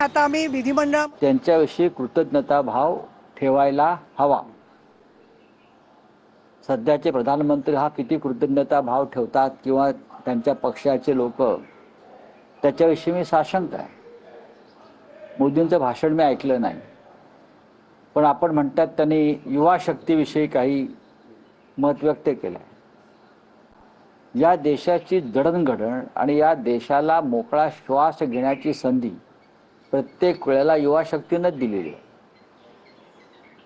आता आम्ही विधिमंडळ त्यांच्याविषयी कृतज्ञता भाव ठेवायला हवा। सध्याचे प्रधानमंत्री हा किती कृतज्ञता भाव ठेवतात किंवा त्यांच्या पक्षाचे लोक, त्याच्याविषयी मी साशंक आहे। मोदींचं भाषण मी ऐकलं नाही, पण आपण म्हणतात त्यांनी युवा शक्तीविषयी काही मत व्यक्त केलं आहे। या देशाची जडणघडण आणि या देशाला मोकळा श्वास घेण्याची संधी प्रत्येक वेळेला युवा शक्तीनंच दिलेली आहे।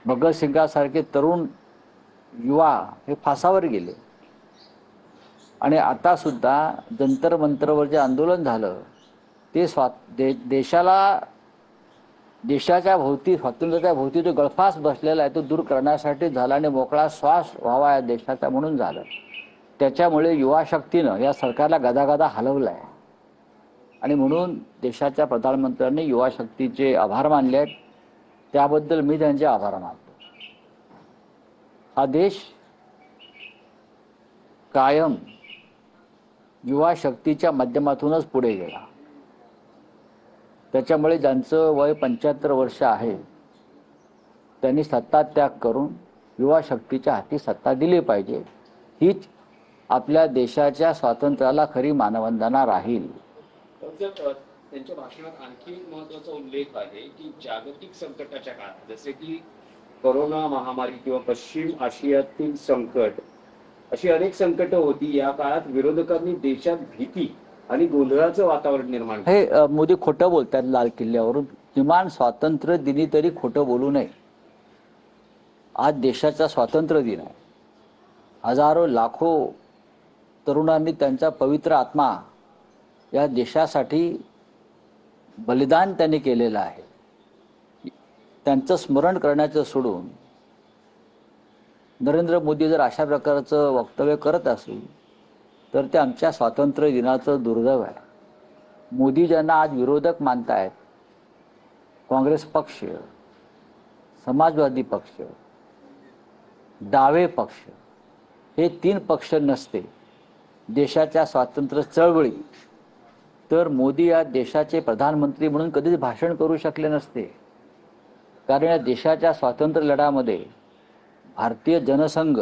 भगतसिंगासारखे तरुण युवा हे फासावर गेले आणि आता सुद्धा जंतर मंतरवर जे आंदोलन झालं ते देशाच्या भोवती, स्वातंत्र्याच्या भोवती जो गळफास बसलेला आहे तो दूर करण्यासाठी झाला आणि मोकळा श्वास व्हावा या देशाचा म्हणून झालं। त्याच्यामुळे युवा शक्तीनं या सरकारला गदागदा हलवला आहे आणि म्हणून देशाच्या प्रधानमंत्र्यांनी युवा शक्तीचे आभार मानले आहेत। त्याबद्दल मी त्यांचे आभार मानतो। हा देश कायम युवा शक्तीच्या माध्यमातूनच पुढे गेला। त्याच्यामुळे ज्यांचं वय 75 वर्ष आहे त्यांनी सत्ता त्याग करून युवा शक्तीच्या हाती सत्ता दिली पाहिजे। हीच आपल्या देशाच्या स्वातंत्र्याला खरी मानवंदना राहील। त्यांच्या भाषणात आणखी एक महत्त्वाचा उल्लेख आहे की जागतिक संकटाच्या काळात जसे की कोरोना महामारी किंवा पश्चिम आशियातील संकट, अशी अनेक संकट होती, या काळात विरोधकांनी देशात भीती आणि गोंधळाचं वातावरण निर्माण केलं। हे मोदी खोटं बोलतात लाल किल्ल्यावरून। किमान स्वातंत्र्य दिनी तरी खोटं बोलू नये। आज देशाचा स्वातंत्र्य दिन आहे। हजारो लाखो तरुणांनी त्यांचा पवित्र आत्मा या देशासाठी बलिदान त्यांनी केलेलं आहे। त्यांचं स्मरण करण्याचं सोडून नरेंद्र मोदी जर अशा प्रकारचं वक्तव्य करत असतील तर ते आमच्या स्वातंत्र्य दिनाचं दुर्दैव आहे। मोदी ज्यांना आज विरोधक मानतायत, काँग्रेस पक्ष, समाजवादी पक्ष, डावे पक्ष, हे 3 पक्ष नसते देशाच्या स्वातंत्र्य चळवळीत तर मोदी या देशाचे प्रधानमंत्री म्हणून कधीच भाषण करू शकले नसते। कारण या देशाच्या स्वातंत्र्य लढ्यामध्ये भारतीय जनसंघ,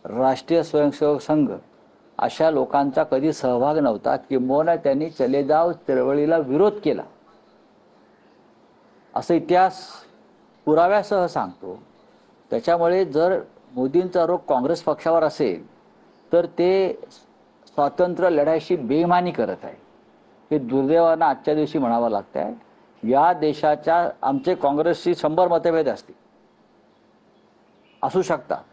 राष्ट्रीय स्वयंसेवक संघ अशा लोकांचा कधी सहभाग नव्हता। किंबहुना त्यांनी चले जाव चळवळीला विरोध केला असं इतिहास पुराव्यासह सांगतो। त्याच्यामुळे जर मोदींचा आरोप काँग्रेस पक्षावर असेल तर ते स्वातंत्र्य लढ्याशी बेईमानी करत आहे। हे दुर्दैवानं आजच्या दिवशी म्हणावं लागतंय। या देशाच्या आमचे काँग्रेसशी 100 मतभेद असतील, असू शकतात,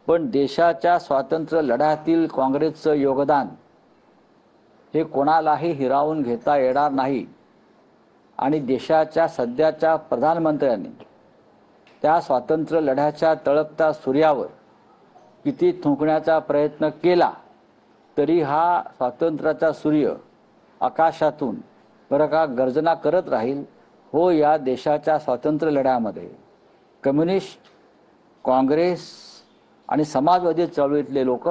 पण देशाच्या स्वातंत्र्य लढ्यातील काँग्रेसचं योगदान हे कोणालाही हिरावून घेता येणार नाही। आणि देशाच्या सध्याच्या प्रधानमंत्र्यांनी त्या स्वातंत्र्य लढ्याच्या तळपत्या सूर्यावर किती थुंकण्याचा प्रयत्न केला तरी हा स्वातंत्र्याचा सूर्य आकाशातून बरं का गर्जना करत राहील। हो, या देशाच्या स्वातंत्र्य लढ्यामध्ये कम्युनिस्ट, काँग्रेस आणि समाजवादी चळवळीतले लोक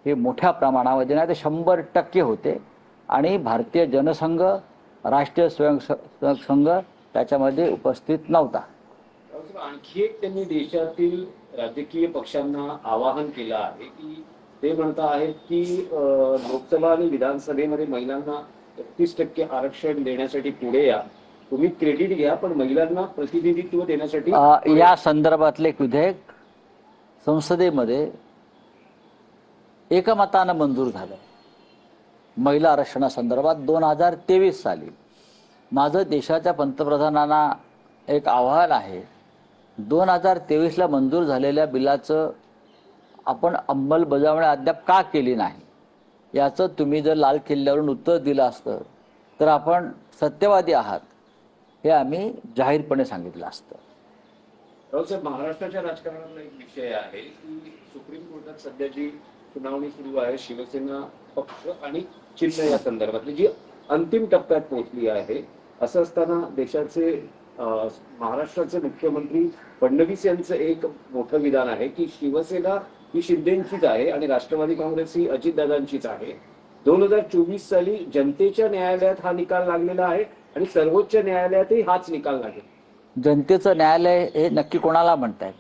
हे मोठ्या प्रमाणामध्ये नाही तर 100% होते आणि भारतीय जनसंघ, राष्ट्रीय स्वयंसेवक संघ त्याच्यामध्ये उपस्थित नव्हता। आणखी एक त्यांनी देशातील राजकीय पक्षांना आवाहन केलं आहे की ते म्हणत आहेत की लोकसभा आणि विधानसभेमध्ये महिलांना 31% आरक्षण देण्यासाठी पुढे या। तुम्ही क्रेडिट घ्या, पण महिलांना प्रतिनिधित्व देण्यासाठी या संदर्भातले विधेयक संसदेमध्ये एकमतानं मंजूर झालं। महिला आरक्षणासंदर्भात 2023 साली माझं देशाच्या पंतप्रधानांना एक आव्हान आहे, 2023ला मंजूर झालेल्या बिलाचं आपण अंमलबजावणी अद्याप का केली नाही याचं तुम्ही जर लाल किल्ल्यावरून उत्तर दिलं असतं तर आपण सत्यवादी आहात हे आम्ही जाहीरपणे सांगितलं असतं। रावसाहेब, महाराष्ट्राच्या राजकारणातला एक विषय आहे की सुप्रीम कोर्टात सध्या जी सुनावणी सुरू आहे शिवसेना पक्ष आणि चिन्ह या संदर्भातली जी अंतिम टप्प्यात पोहोचली आहे, असं असताना देशाचे महाराष्ट्राचे मुख्यमंत्री फडणवीस यांचं एक मोठं विधान आहे की शिवसेना ही शिंदेंचीच आहे आणि राष्ट्रवादी काँग्रेस ही अजितदादांचीच आहे। 2024 साली जनतेच्या न्यायालयात हा निकाल लागलेला आहे आणि सर्वोच्च न्यायालयातही हाच निकाल लागेल. जनतेचं न्यायालय हे नक्की कोणाला म्हणतायत?